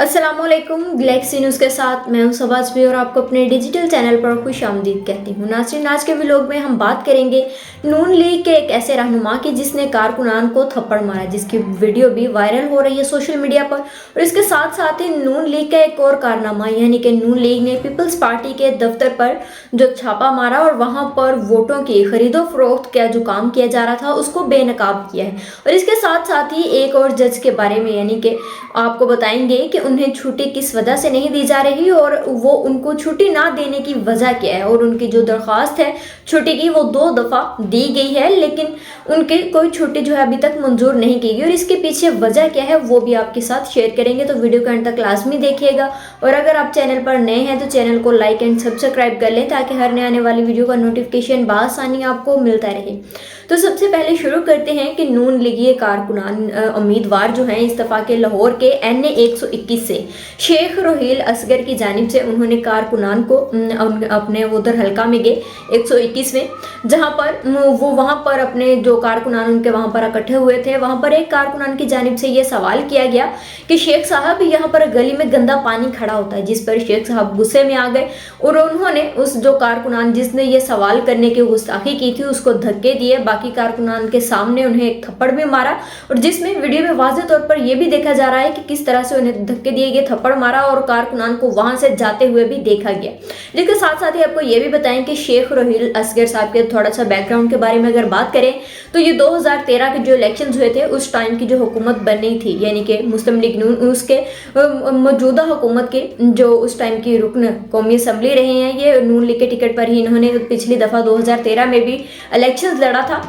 अस्सलामुअलैकुम। Galaxy news के साथ मैं हूं शहबाज भी और आपको अपने डिजिटल चैनल पर खुश आमदीद कहती हूं। नाज़रीन, आज के व्लॉग में हम बात करेंगे नून लीग के एक ऐसे रहनुमा की जिसने कारकुनान को थप्पड़ मारा, जिसकी वीडियो भी वायरल हो रही है सोशल मीडिया पर। और इसके साथ साथ ही नून लीग का एक और कारनामा, यानी कि नून लीग ने पीपल्स पार्टी के दफ्तर पर जो छापा मारा और वहां पर वोटों की खरीदो फरोख्त का जो काम किया जा रहा था उसको बेनकाब किया है। और इसके साथ साथ ही एक और जज के बारे में, यानी कि आपको बताएंगे कि उन्हें छुट्टी किस वजह से नहीं दी जा रही और वो उनको छुट्टी ना देने की वजह क्या है। और उनकी जो दरख्वास्त है छुट्टी की वो 2 दफ़ा दी गई है, लेकिन उनके कोई छुट्टी जो है अभी तक मंजूर नहीं की गई। और इसके पीछे वजह क्या है वो भी आपके साथ शेयर करेंगे, तो वीडियो के अंत तक लाजमी देखिएगा। और अगर आप चैनल पर नए हैं तो चैनल को लाइक एंड सब्सक्राइब कर लें ताकि हर नए आने वाली वीडियो का नोटिफिकेशन बआसानी आपको मिलता रहे। तो सबसे पहले शुरू करते हैं कि नून लीगी कारकुनान उम्मीदवार जो हैं इस्तीफा के लाहौर के NA 121 से शेख रोहील असगर की जानिब से उन्होंने कारकुनान को अपने उधर हल्का में गए 121 में, जहां पर वो वहां पर अपने जो कारकुनान उनके वहां पर इकट्ठे हुए थे, वहां पर एक कारकुनान की जानिब से ये सवाल किया गया कि शेख साहब यहाँ पर गली में गंदा पानी खड़ा होता है, जिस पर शेख साहब गुस्से में आ गए और उन्होंने उस जो कारकुनान जिसने ये सवाल करने की गुस्ताखी की थी उसको धक्के दिए, बाकी कारकुनान के सामने उन्हें एक थप्पड़ भी मारा। और जिसमें वीडियो में वाज़ेह तौर पर यह भी देखा जा रहा है कि किस तरह से उन्हें धक्के दिए गए, थप्पड़ मारा और कारकुनान को वहां से जाते हुए भी देखा गया। लेकिन साथ साथ ही आपको ये भी बताएं कि शेख रोहील असगर साहब के थोड़ा सा बैकग्राउंड के बारे में अगर बात करें तो ये 2013 के जो इलेक्शन हुए थे उस टाइम की जो हुकूमत बनी थी, यानी कि मुस्लिम लीग नून, उसके मौजूदा हुकूमत के जो उस टाइम की रुकन कौमी असम्बली रहे हैं, ये नून लीग के टिकट पर ही इन्होंने पिछली दफ़ा 2013 में भी इलेक्शन लड़ा था।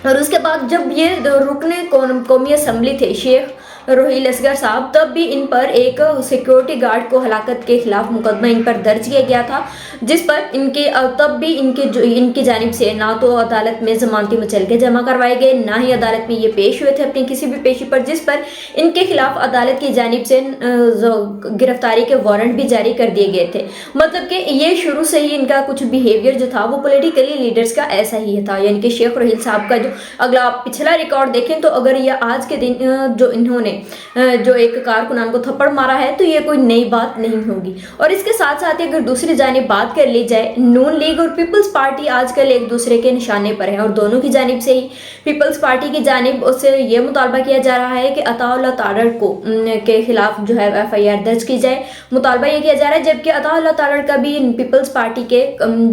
और उसके बाद जब ये रुकने कौमी असम्बली थे शेख रोहील असगर साहब, तब भी इन पर एक सिक्योरिटी गार्ड को हलाकत के खिलाफ मुकदमा इन पर दर्ज किया गया था, जिस पर इनके तब भी इनकी जानिब से ना तो अदालत में जमानती मुचलके जमा करवाए गए, ना ही अदालत में ये पेश हुए थे अपनी किसी भी पेशी पर, जिस पर इनके खिलाफ अदालत की जानिब से गिरफ्तारी के वारंट भी जारी कर दिए गए थे। मतलब कि ये शुरू से ही इनका कुछ बिहेवियर जो था वो पॉलिटिकली लीडर्स का ऐसा ही था। यानी कि शेख रोहील साहब का जो अगला आप पिछला रिकॉर्ड देखें तो अगर ये आज के दिन जो इन्होंने जो एक कारकुनान को थप्पड़ मारा है तो ये कोई नई बात नहीं होगी। और इसके साथ साथ अगर दूसरी जानिब बात कर ली जाए, नून लीग और पीपल्स पार्टी आजकल एक दूसरे के निशाने पर है और दोनों की जानिब से ही पीपल्स पार्टी की जानिब उससे ये मुतालबा किया जा रहा है कि अताउल्लाह तारड़ को के खिलाफ जो है FIR दर्ज की जाए। मुतालबा ये किया जा रहा है, जबकि अताउल्लाह तारड़ का भी पीपल्स पार्टी के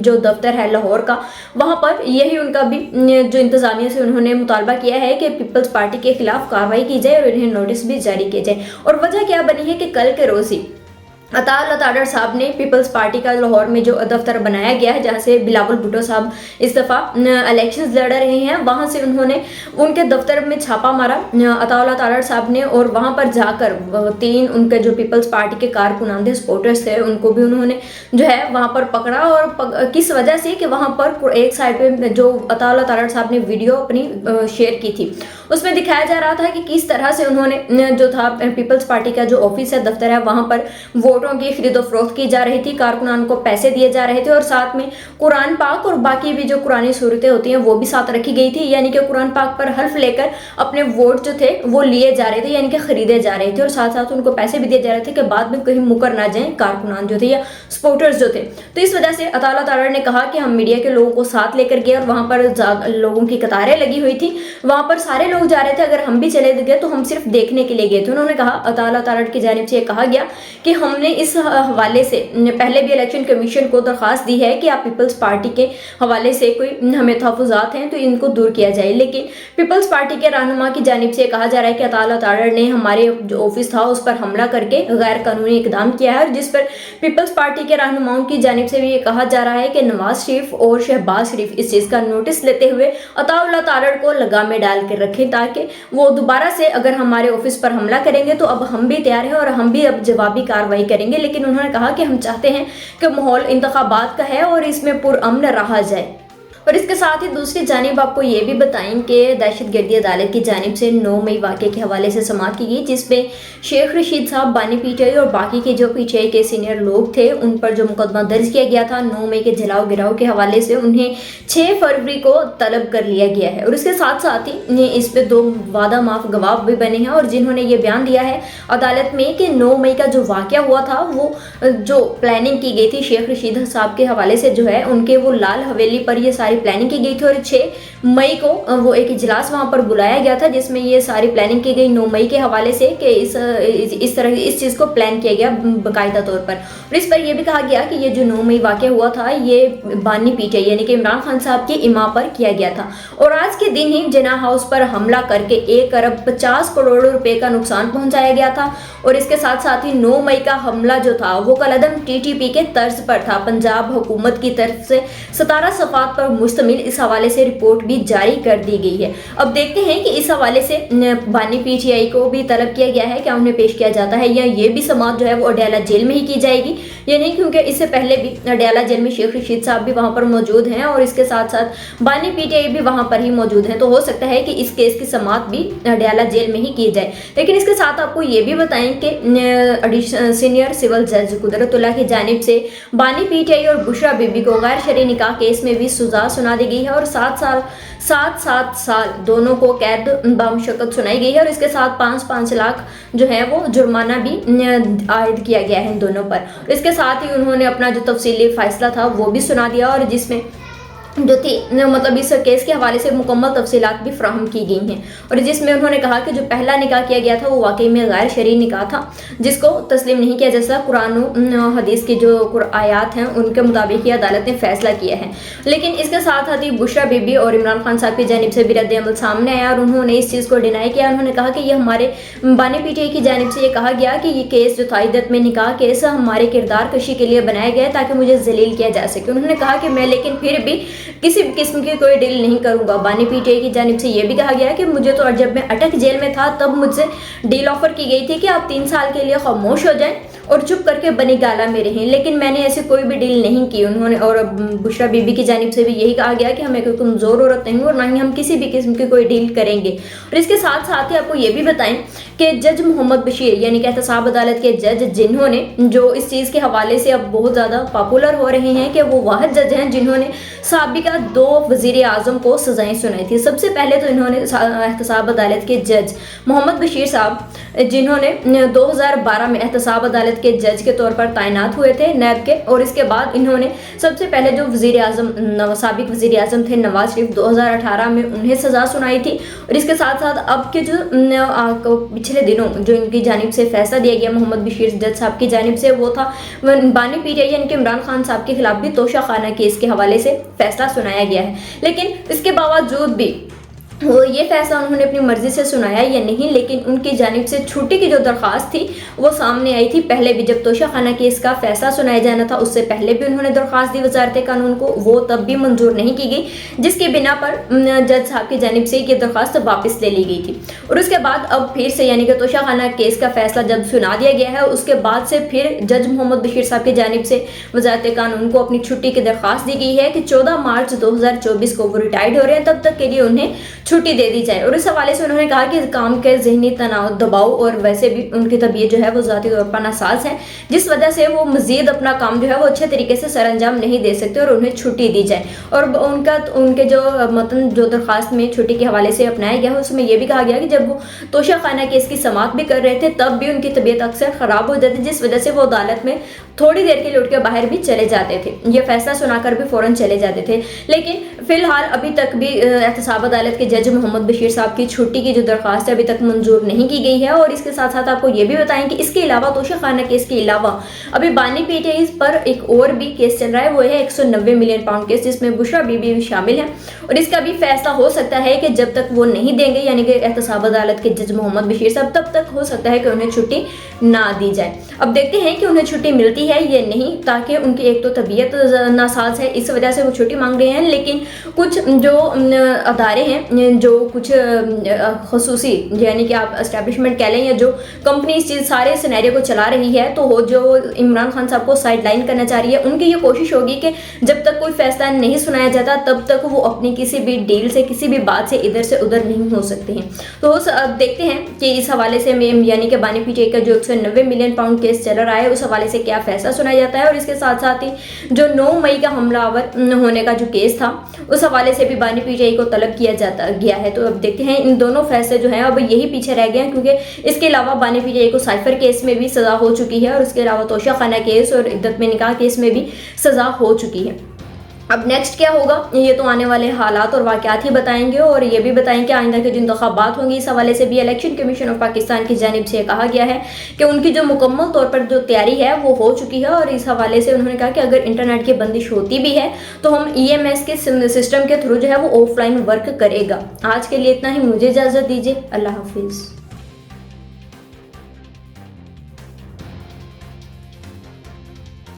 जो दफ्तर है लाहौर का, वहाँ पर यही उनका भी जो इंतजामिया से उन्होंने मुतालबा किया है कि पीपल्स पार्टी के खिलाफ कार्रवाई की जाए और इन्हें नोटिस भी जारी किए जाए। और वजह क्या बनी है कि कल के रोज ही अताउल्लाह तारड़ साहब ने पीपल्स पार्टी का लाहौर में जो दफ्तर बनाया गया है जहां से बिलावल भुट्टो साहब इस दफ़ा इलेक्शंस लड़ रहे हैं, वहां से उन्होंने उनके दफ्तर में छापा मारा अताउल्लाह तारड़ साहब ने, और वहां पर जाकर 3 उनके जो पीपल्स पार्टी के कारकुनान थे, सपोर्टर्स थे, उनको भी उन्होंने जो है वहां पर पकड़ा। और किस वजह से कि वहां पर एक साइड पे जो अताउल्लाह तारड़ साहब ने वीडियो अपनी शेयर की थी उसमें दिखाया जा रहा था कि किस तरह से उन्होंने जो था पीपल्स पार्टी का जो ऑफिस है, दफ्तर है, वहां पर वोटों की खरीदो फरोख्त की जा रही थी, कारकुनान को पैसे दिए जा रहे थे और साथ में कुरान पाक और बाकी भी जो कुरानी सूरतें होती हैं वो भी साथ रखी गई थी। यानी कि कुरान पाक पर हर्फ लेकर अपने वोट जो थे वो लिए जा रहे थे, यानी कि खरीदे जा रहे थे, और साथ साथ उनको पैसे भी दिए जा रहे थे कि बाद में कहीं मुकर ना जाए कारकुनान जो थे या सपोर्टर्स जो थे। तो इस वजह से अताउल्लाह तारड़ ने कहा कि हम मीडिया के लोगों को साथ लेकर गए और वहां पर लोगों की कतारें लगी हुई थी, वहां पर सारे लोग जा रहे थे, अगर हम भी चले गए तो हम सिर्फ देखने के लिए गए थे। उन्होंने कहा, अताउल्लाह तारड़ की जानिब से कहा गया कि हमने इस हवाले से पहले भी इलेक्शन कमीशन को दरख्वास्त दी है कि आप पीपल्स पार्टी के हवाले से कोई हमें तहफ़्फ़ुज़ात हैं तो इनको दूर किया जाए। लेकिन पीपल्स पार्टी के रहनुमा की जानिब से कहा जा रहा है कि अताउल्लाह तारड़ ने हमारे जो ऑफिस था उस पर हमला करके गैर कानूनी इकदाम किया है, और जिस पर पीपल्स पार्टी के रहनुमाओं की जानिब से भी ये कहा जा रहा है कि नवाज शरीफ और शहबाज शरीफ इस चीज़ का नोटिस लेते हुए अताउल्लाह तारड़ को लगाम में डाल कर रखें, ताकि वो दोबारा से अगर हमारे ऑफिस पर हमला करेंगे तो अब हम भी तैयार हैं और हम भी अब जवाबी कार्रवाई करेंगे। लेकिन उन्होंने कहा कि हम चाहते हैं कि माहौल इंतखाबात का है और इसमें पुरअमन रहा जाए। और इसके साथ ही दूसरी जानिब आपको ये भी बताएं कि दहशतगर्दी अदालत की जानिब से 9 मई वाक़े के हवाले से समाअत की गई, जिसमें शेख रशीद साहब, बानी पीटीआई और बाकी के जो पीटीआई के सीनियर लोग थे उन पर जो मुकदमा दर्ज किया गया था 9 मई के जलाओ गिराव के हवाले से, उन्हें 6 फरवरी को तलब कर लिया गया है। और इसके साथ साथ ही इस पे 2 वादा माफ गवाह भी बने हैं और जिन्होंने ये बयान दिया है अदालत में कि 9 मई का जो वाक़या हुआ था वो जो प्लानिंग की गई थी शेख रशीद साहब के हवाले से जो है उनके वो लाल हवेली पर ये सारी प्लानिंग की गई थी और 6 मई को वो एक इजलास वहाँ पर बुलाया गया था जिसमें ये सारी प्लानिंग की गई 9 मई के हवाले से कि इस तरह इस चीज़ को प्लान किया गया बाकायदा तौर पर। और इस पर यह भी कहा गया कि ये जो 9 मई वाक़या हुआ था ये बानी पीटीआई यानी कि इमरान खान साहब की इमा पर किया गया था और आज के दिन ही जिन्ना हाउस पर हमला करके 1 अरब 50 करोड़ रुपए का नुकसान पहुंचाया गया था। और इसके साथ साथ ही 9 मई का हमला जो था वो कलअदम टीटीपी के तर्ज पर था, पंजाब हुकूमत की तरफ से 17 सफ़ात पर मुश्तमिल इस हवाले से रिपोर्ट भी जारी कर दी गई है। अब देखते हैं कि इस हवाले से बानी पीटीआई को भी तलब किया गया है, क्या उन्हें पेश किया जाता है या ये भी समाअत जो है वो अडयाला जेल में ही की जाएगी या नहीं, क्योंकि इससे पहले भी अडयाला जेल में शेख रशीद साहब भी वहाँ पर मौजूद हैं और इसके साथ साथ बानी पीटीआई भी वहाँ पर ही मौजूद हैं, तो हो सकता है कि इस केस की समाअत भी अडयाला जेल में ही की जाए। लेकिन इसके साथ आपको ये भी बताएं कि सीनियर सिविल जज कुदरतुल्लाह की जानिब से बानी पीटीआई और बुशरा बीबी को गैर शरई निकाह केस में भी सजा सुना दी गई है और 7 साल दोनों को कैद बामुशक्कत सुनाई गई है और इसके साथ 5-5 लाख जो है वो जुर्माना भी आयद किया गया है इन दोनों पर। इसके साथ ही उन्होंने अपना जो तफसीली फैसला था वो भी सुना दिया और जिसमें जो थी मतलब इस केस के हवाले से मुकम्मल तफसीलात भी फ्राहम की गई हैं और जिसमें उन्होंने कहा कि जो पहला निकाह किया गया था वो वाकई में गैर शरई निकाह था जिसको तस्लीम नहीं किया, जैसा कुरान हदीस की जो आयात हैं उनके मुताबिक ही अदालत ने फैसला किया है। लेकिन इसके साथ ही बुशरा बीबी और इमरान खान साहब की जानिब से भी रद्द-ए-अमल सामने आया और उन्होंने इस चीज़ को डिनाई किया। उन्होंने कहा कि ये हमारे बानी पीटीआई की जानिब से ये कहा गया कि ये केस जो था इद्दत में निकाह केस हमारे किरदार कशी के लिए बनाया गया ताकि मुझे जलील किया जा सके। उन्होंने कहा कि मैं लेकिन फिर भी किसी भी किस्म की कोई डील नहीं करूंगा। बानी पीटीआई की जानिब से ये भी कहा गया कि मुझे तो जब मैं अटक जेल में था तब मुझसे डील ऑफर की गई थी कि आप 3 साल के लिए खामोश हो जाएं और चुप करके बनी गाला में रहें, लेकिन मैंने ऐसी कोई भी डील नहीं की। उन्होंने और बुशरा बीबी की जानिब से भी यही कहा गया कि हमें कोई कमज़ोर औरत नहीं और ना ही हम किसी भी किस्म की कोई डील करेंगे। और इसके साथ साथ ही आपको ये भी बताएं कि जज मोहम्मद बशीर यानी कि एहतसाब अदालत के जज जिन्होंने जो इस चीज़ के हवाले से अब बहुत ज़्यादा पॉपुलर हो रहे हैं कि वो वाहिद जज हैं जिन्होंने साबिका 2 वज़ीर आज़म को सज़ाएँ सुनाई थी। सबसे पहले तो इन्होंने एहतसाब अदालत के जज मोहम्मद बशीर साहब जिन्होंने 2012 में एहतसाब अदालत के जज के तौर पर तैनात हुए थे नैब के, और इसके बाद इन्होंने सबसे पहले जो वज़ीर आज़म साबिक वज़ीर आज़म थे नवाज शरीफ 2018 में उन्हें सज़ा सुनाई थी। और इसके साथ साथ अब के जो पिछले दिनों जो इनकी जानिब से फैसला दिया गया मोहम्मद बशीर जज साहब की जानिब से वो था बानी पीटीआई यानी कि इमरान खान साहब के खिलाफ भी तोशा खाना केस के हवाले से फैसला सुनाया गया है। लेकिन इसके बावजूद भी वो ये फैसला उन्होंने अपनी मर्जी से सुनाया या नहीं, लेकिन उनकी जानिब से छुट्टी की जो दरख्वास्त थी वो सामने आई थी। पहले भी जब तोशा खाना केस का फैसला सुनाया जाना था उससे पहले भी उन्होंने दरख्वास्त दी वजारत कानून को, वो तब भी मंजूर नहीं की गई जिसकी बिना पर जज साहब की जानिब से ये दरख्वास्त वापस ले ली गई थी। और उसके बाद अब फिर से यानी कि तोशा खाना केस का फैसला जब सुना दिया गया है उसके बाद से फिर जज मोहम्मद बशीर साहब की जानिब से वजारत कानून को अपनी छुट्टी की दरख्वास्त दी गई है कि 14 मार्च 2024 को वो रिटायर्ड हो रहे हैं, तब तक के लिए उन्हें छुट्टी दे दी जाए। और इस हवाले से उन्होंने कहा कि काम के ज़हनी तनाव दबाव और वैसे भी उनकी तबीयत जो है वो ज़ाती तौर पर नासाज है जिस वजह से वो मज़ीद अपना काम जो है वो अच्छे तरीके से सर अंजाम नहीं दे सकते और उन्हें छुट्टी दी जाए। और उनके जो मतन जो दरख्वास्त में छुट्टी के हवाले से अपनाया गया है उसमें यह भी कहा गया कि जब वो तोशा खाना केस की समाअत भी कर रहे थे तब भी उनकी तबीयत अक्सर ख़राब हो जाती जिस वजह से वो अदालत में थोड़ी देर के लिए उठ के बाहर भी चले जाते थे, ये फैसला सुनाकर भी फ़ौरन चले जाते थे। लेकिन फिलहाल अभी तक भी एहतसाब अदालत के जज मोहम्मद बशीर साहब की छुट्टी की जो दरख्वास्त है अभी तक मंजूर नहीं की गई है। और इसके साथ साथ आपको ये भी बताएं कि इसके अलावा तोशा खाना केस के अलावा अभी बानी पीटीआई पर एक और भी केस चल रहा है, वो है 190 मिलियन पाउंड केस जिसमें बुशरा बीबी भी शामिल है। और इसका भी फैसला हो सकता है कि जब तक वो नहीं देंगे यानी कि एहतसाब अदालत के जज मोहम्मद बशीर साहब तब तक हो सकता है कि उन्हें छुट्टी ना दी जाए। अब देखते हैं कि उन्हें छुट्टी मिलती सही है ये नहीं, ताकि उनकी एक तो तबीयत नासाज है, इस वजह से वो छुट्टी मांग रहे हैं। लेकिन कुछ जो अदारे हैं, जो कुछ खसूसी यानी कि आप एस्टेब्लिशमेंट कह लें, या जो कंपनी इस चीज़ सारे सिनेरियो को चला रही है, तो जो इमरान खान साहब को साइड लाइन करना चाह रही है, उनकी ये कोशिश होगी कि जब तक कोई फैसला नहीं सुनाया जाता तब तक वो अपनी किसी भी डील से, किसी भी बात से इधर से उधर नहीं हो सकते हैं। तो अब देखते हैं कि इस हवाले से यानी कि बानी पीटीआई का जो 190 मिलियन पाउंड केस चल रहा है, उस हवाले से क्या फैसला सुनाया जाता है। और इसके साथ साथ ही जो 9 मई का हमलावर होने का जो केस था, उस हवाले से भी बानी पीटीआई को तलब किया गया है। तो अब देखते हैं, इन दोनों फैसले जो हैं अब यही पीछे रह गए हैं, क्योंकि इसके अलावा बानी पीटीआई को साइफर केस में भी सज़ा हो चुकी है, और उसके अलावा तोशा खाना केस और इद्दत में निकाह केस में भी सज़ा हो चुकी है। अब नेक्स्ट क्या होगा, ये तो आने वाले हालात और वाक़यात ही बताएंगे। और ये भी बताएंगे कि आइंदा के जो इंतखाबात होंगे, इस हवाले से भी इलेक्शन कमीशन ऑफ पाकिस्तान की जानिब से कहा गया है कि उनकी जो मुकम्मल तौर पर जो तैयारी है वो हो चुकी है। और इस हवाले से उन्होंने कहा कि अगर इंटरनेट की बंदिश होती भी है तो हम EMS के सिस्टम के थ्रू जो है वो ऑफलाइन वर्क करेगा। आज के लिए इतना ही, मुझे इजाज़त दीजिए, अल्लाह हाफिज़।